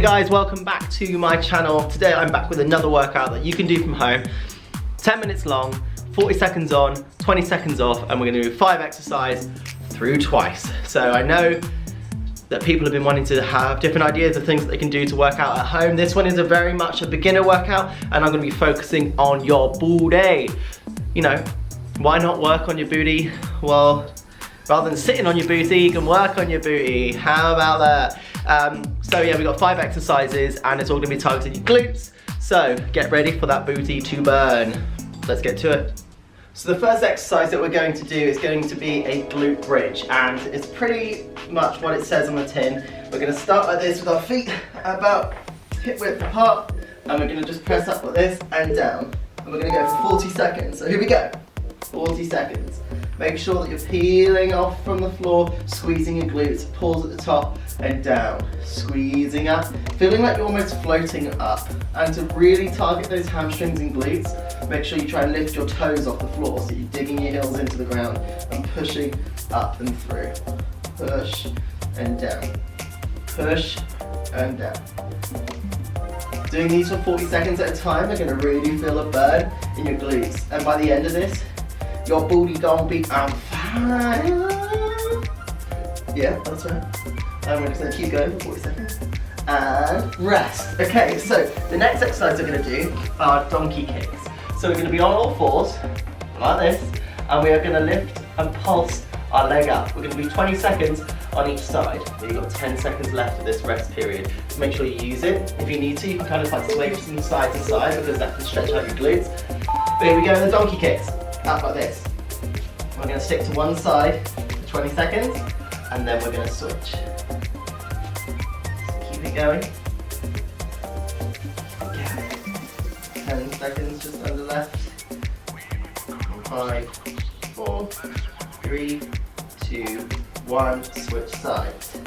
guys, welcome back to my channel. Today I'm back with another workout that you can do from home. 10 minutes long, 40 seconds on, 20 seconds off, and we're gonna do 5 exercises through twice. So I know that people have been wanting to have different ideas of things that they can do to work out at home. This one is very much a beginner workout, and I'm gonna be focusing on your booty. You know, why not work on your booty? Well, rather than sitting on your booty, you can work on your booty. How about that? So yeah, we've got 5 exercises and it's all gonna be targeting your glutes. So get ready for that booty to burn. Let's get to it. So the first exercise that we're going to do is going to be a glute bridge, and it's pretty much what it says on the tin. We're gonna start like this with our feet about hip width apart, and we're gonna just press up like this and down. And we're gonna go for 40 seconds. So here we go, 40 seconds. Make sure that you're peeling off from the floor, squeezing your glutes, pause at the top and down, squeezing up, feeling like you're almost floating up. And to really target those hamstrings and glutes, make sure you try and lift your toes off the floor, so you're digging your heels into the ground and pushing up and through. Push and down, push and down. Doing these for 40 seconds at a time, you're gonna really feel a burn in your glutes. And by the end of this, your booty gonna be on fire. Yeah, that's right. I'm just gonna keep going for 40 seconds. And rest. Okay, so the next exercise we're gonna do are donkey kicks. So we're gonna be on all fours, like this, and we are gonna lift and pulse our leg up. We're gonna do 20 seconds on each side. So you've got 10 seconds left of this rest period. So make sure you use it. If you need to, you can kind of like sway from side to side because that can stretch out your glutes. But here we go, the donkey kicks. Up like this. We're going to stick to one side for 20 seconds and then we're going to switch. So keep it going. Okay. 10 seconds just under left. 5, 4, 3, 2, 1. Switch sides.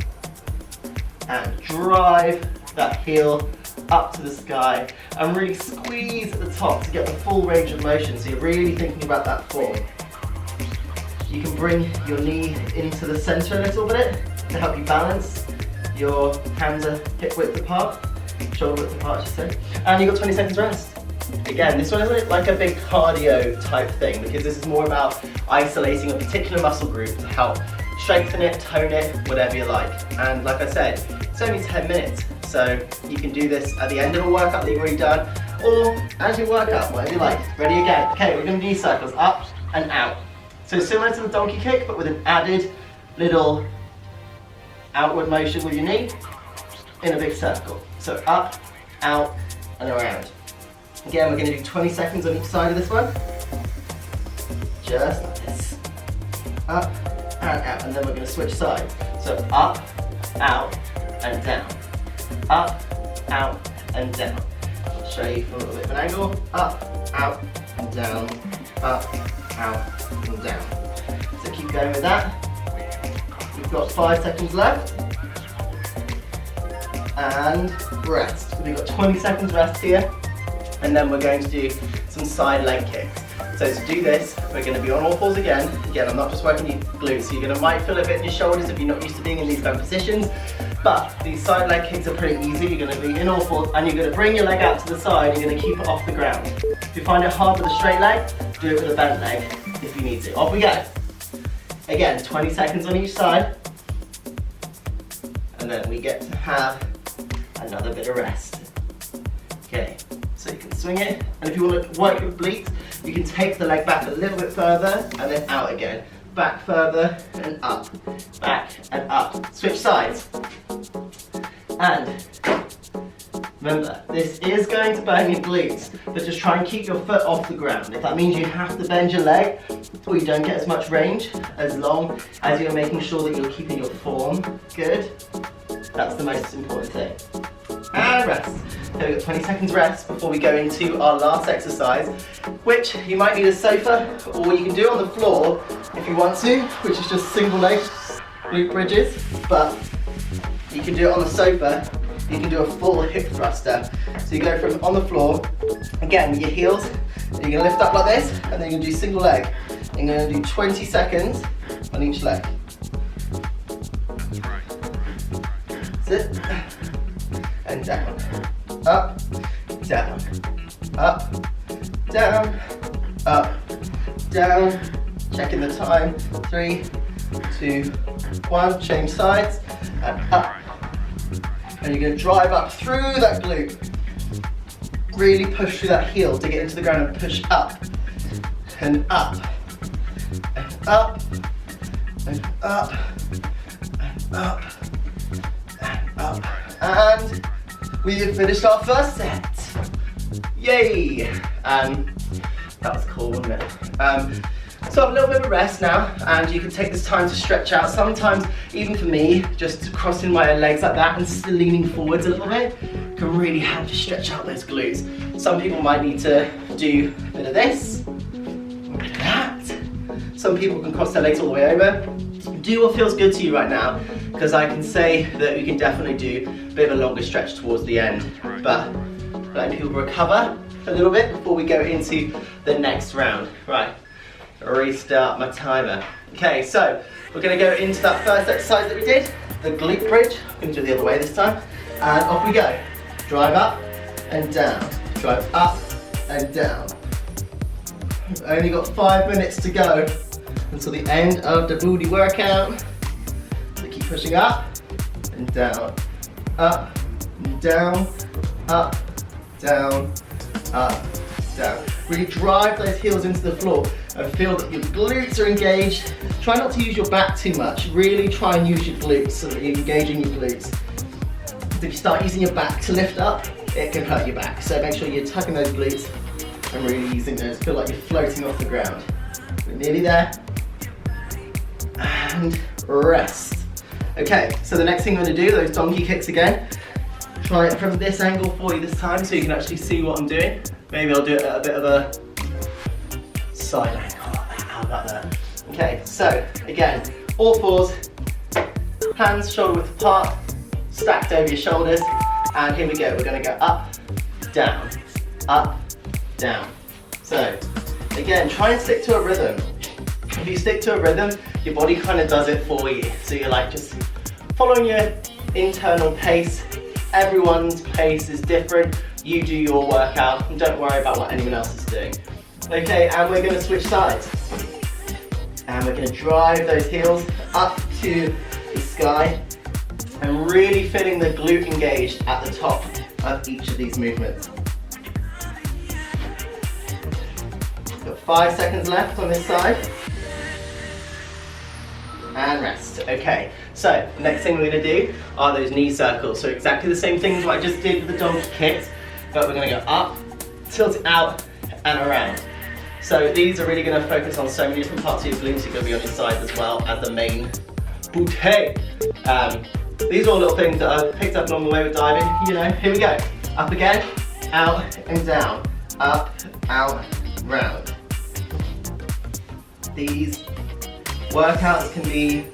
And drive that heel up to the sky and really squeeze at the top to get the full range of motion, so you're really thinking about that form. You can bring your knee into the center a little bit to help you balance. Your hands are hip width apart, shoulder width apart I should say, and you've got 20 seconds rest. Again, this one isn't like a big cardio type thing because this is more about isolating a particular muscle group to help strengthen it, tone it, whatever you like. And like I said, it's only 10 minutes. So you can do this at the end of a workout that you've already done, or as you work out, whatever you like. Ready again. Okay, we're going to do cycles up and out. So similar to the donkey kick, but with an added little outward motion with your knee in a big circle. So up, out, and around. Again, we're going to do 20 seconds on each side of this one. Just like this. Up and out, and then we're going to switch sides. So up, out, and down. Up, out, and down. I'll show you from a little bit of an angle. Up, out, and down. Up, out, and down. So keep going with that. We've got 5 seconds left. And rest. We've got 20 seconds rest here. And then we're going to do some side leg kicks. So to do this, we're going to be on all fours again. Again, I'm not just working your glutes, so you're going to might feel a bit in your shoulders if you're not used to being in these kind of positions. But these side leg kicks are pretty easy. You're going to be in all fours and you're going to bring your leg out to the side and you're going to keep it off the ground. If you find it hard with a straight leg, do it with a bent leg if you need to. Off we go. Again, 20 seconds on each side. And then we get to have another bit of rest. Okay, so you can swing it. And if you want to work your obliques, you can take the leg back a little bit further and then out again. Back further and up. Back and up. Switch sides. And remember, this is going to burn your glutes, but just try and keep your foot off the ground. If that means you have to bend your leg or you don't get as much range, as long as you're making sure that you're keeping your form good, that's the most important thing. And rest. So we've got 20 seconds rest before we go into our last exercise, which you might need a sofa, or you can do on the floor if you want to, which is just single leg glute bridges, but you can do it on the sofa. You can do a full hip thruster. So you go from on the floor, again with your heels, and you're going to lift up like this, and then you're going to do single leg. You're going to do 20 seconds on each leg. That's it. and down. Up, down, up, down, up, down. Checking the time. 3, 2, 1. Change sides and up. And you're going to drive up through that glute. Really push through that heel to get into the ground and push up and up and up and up and up and up. And we have finished our first set. Yay! That was cool, wasn't it? So have a little bit of a rest now, and you can take this time to stretch out. Sometimes, even for me, just crossing my legs like that and still leaning forwards a little bit can really help you stretch out those glutes. Some people might need to do a bit of this, a bit of that. Some people can cross their legs all the way over. Do what feels good to you right now, because I can say that we can definitely do a bit of a longer stretch towards the end, but letting people recover a little bit before we go into the next round. Right. Restart my timer. Okay, so we're going to go into that first exercise that we did, the glute bridge. I'm going to do it the other way this time. And off we go. Drive up and down. Drive up and down. We've only got 5 minutes to go until the end of the booty workout. So keep pushing up and down. Up and down. Up, down, up, down. Really drive those heels into the floor and feel that your glutes are engaged. Try not to use your back too much. Really try and use your glutes so that you're engaging your glutes. If you start using your back to lift up, it can hurt your back. So make sure you're tucking those glutes and really using those. Feel like you're floating off the ground. We're nearly there. And rest. Okay, so the next thing we're going to do, those donkey kicks again. Try it from this angle for you this time so you can actually see what I'm doing. Maybe I'll do it at a bit of a side angle. How about that? Okay, so again, all fours, hands shoulder width apart, stacked over your shoulders, and here we go. We're going to go up, down, up, down. So again, try and stick to a rhythm. If you stick to a rhythm, your body kind of does it for you. So you're like just following your internal pace. Everyone's pace is different. You do your workout and don't worry about what anyone else is doing. Okay, and we're going to switch sides. And we're going to drive those heels up to the sky and really feeling the glute engaged at the top of each of these movements. Got 5 seconds left on this side. And rest. Okay, so the next thing we're going to do are those knee circles. So exactly the same things what I just did with the donkey kicks, but we're going to go up, tilt it out, and around. So these are really going to focus on so many different parts of your glutes. You're going to be on your sides as well as the main booty. These are all little things that I've picked up along the way with diving. You know, here we go. Up again, out and down. Up, out, round. These workouts can be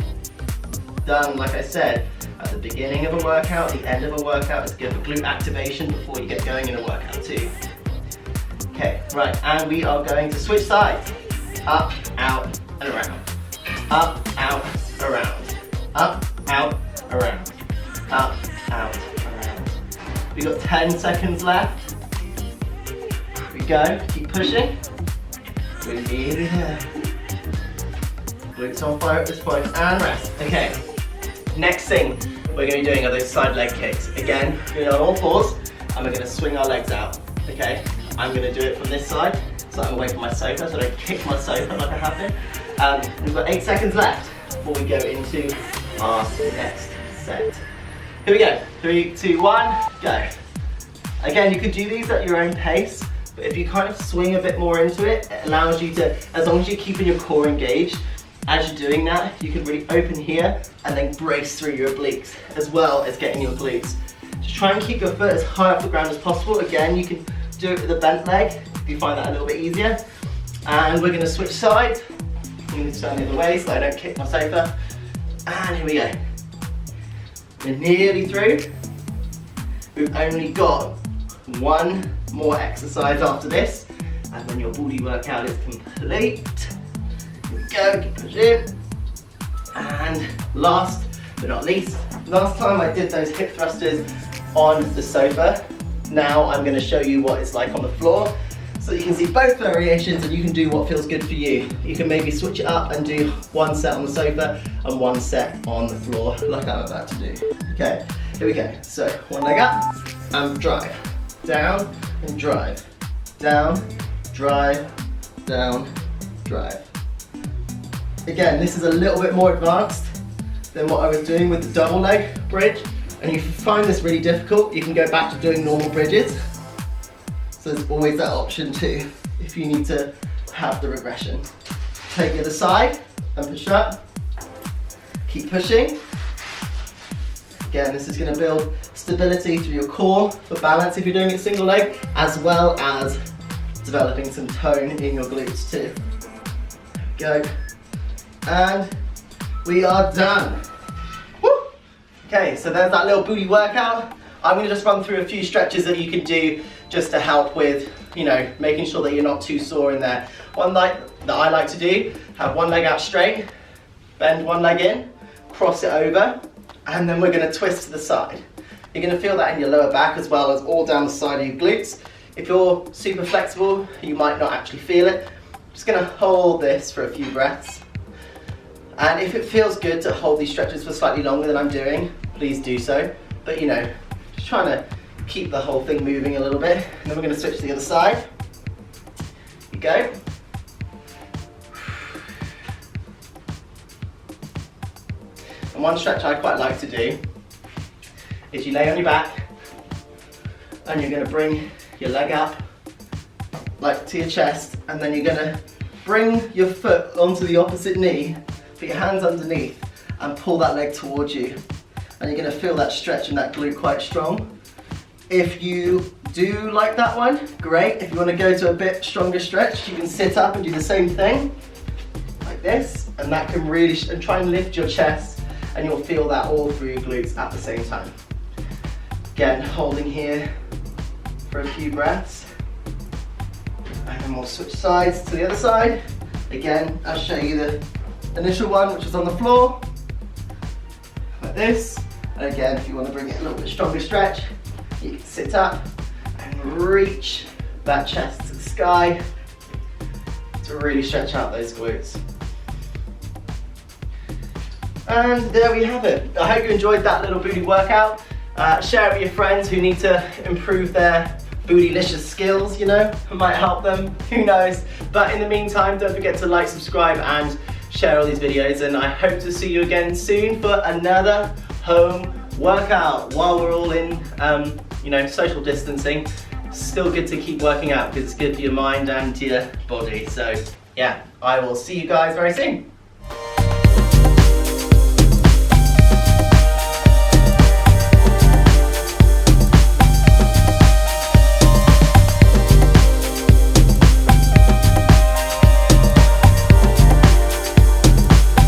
done, like I said, at the beginning of a workout, the end of a workout. It's good for glute activation before you get going in a workout too. Okay, right, and we are going to switch sides. Up, out, and around. Up, out, around. Up, out, around. Up, out, around. We've got 10 seconds left. Here we go, keep pushing. We're nearly there. Glutes on fire at this point, and rest. Okay, next thing we're going to be doing are those side leg kicks. Again, we're on all fours, and we're going to swing our legs out. Okay, I'm going to do it from this side, so I'm away from my sofa, so I don't kick my sofa like I have been. We've got 8 seconds left before we go into our next set. Here we go, 3, 2, 1, go. Again, you could do these at your own pace, but if you kind of swing a bit more into it, it allows you to, as long as you're keeping your core engaged, as you're doing that, you can really open here and then brace through your obliques, as well as getting your glutes. Just try and keep your foot as high off the ground as possible. Again, you can do it with a bent leg if you find that a little bit easier. And we're going to switch sides. I'm going to turn the other way so I don't kick my sofa. And here we go. We're nearly through. We've only got one more exercise after this, and then your booty workout is complete. Here we go, keep pushing. And last but not least, last time I did those hip thrusters on the sofa. Now I'm going to show you what it's like on the floor, so you can see both variations and you can do what feels good for you. You can maybe switch it up and do one set on the sofa and one set on the floor, like I'm about to do. Okay, here we go. So one leg up and drive. Down and drive. Down, drive, down, drive. Again, this is a little bit more advanced than what I was doing with the double leg bridge. And if you find this really difficult, you can go back to doing normal bridges. So there's always that option too, if you need to have the regression. Take the other side and push up. Keep pushing. Again, this is going to build stability through your core for balance if you're doing it single leg, as well as developing some tone in your glutes too. Go. And we are done. Woo! Okay, so there's that little booty workout. I'm going to just run through a few stretches that you can do just to help with, you know, making sure that you're not too sore in there. One leg that I like to do, have one leg out straight, bend one leg in, cross it over, and then we're going to twist to the side. You're going to feel that in your lower back as well as all down the side of your glutes. If you're super flexible, you might not actually feel it. I'm just going to hold this for a few breaths. And if it feels good to hold these stretches for slightly longer than I'm doing, please do so. But you know, just trying to keep the whole thing moving a little bit. And then we're going to switch to the other side. Here you go. And one stretch I quite like to do is you lay on your back and you're going to bring your leg up like to your chest, and then you're going to bring your foot onto the opposite knee, put your hands underneath and pull that leg towards you. And you're going to feel that stretch in that glute quite strong. If you do like that one, great. If you want to go to a bit stronger stretch, you can sit up and do the same thing, like this, and that can really, and try and lift your chest, and you'll feel that all through your glutes at the same time. Again, holding here for a few breaths. And then we'll switch sides to the other side. Again, I'll show you the initial one, which is on the floor, like this. And again, if you want to bring it a little bit stronger stretch, you can sit up and reach that chest to the sky to really stretch out those glutes. And there we have it. I hope you enjoyed that little booty workout. Share it with your friends who need to improve their bootylicious skills, you know, it might help them, who knows. But in the meantime, don't forget to like, subscribe and share all these videos, and I hope to see you again soon for another home workout while we're all in you know, social distancing. Still good to keep working out because it's good for your mind and your body. So yeah, I will see you guys very soon.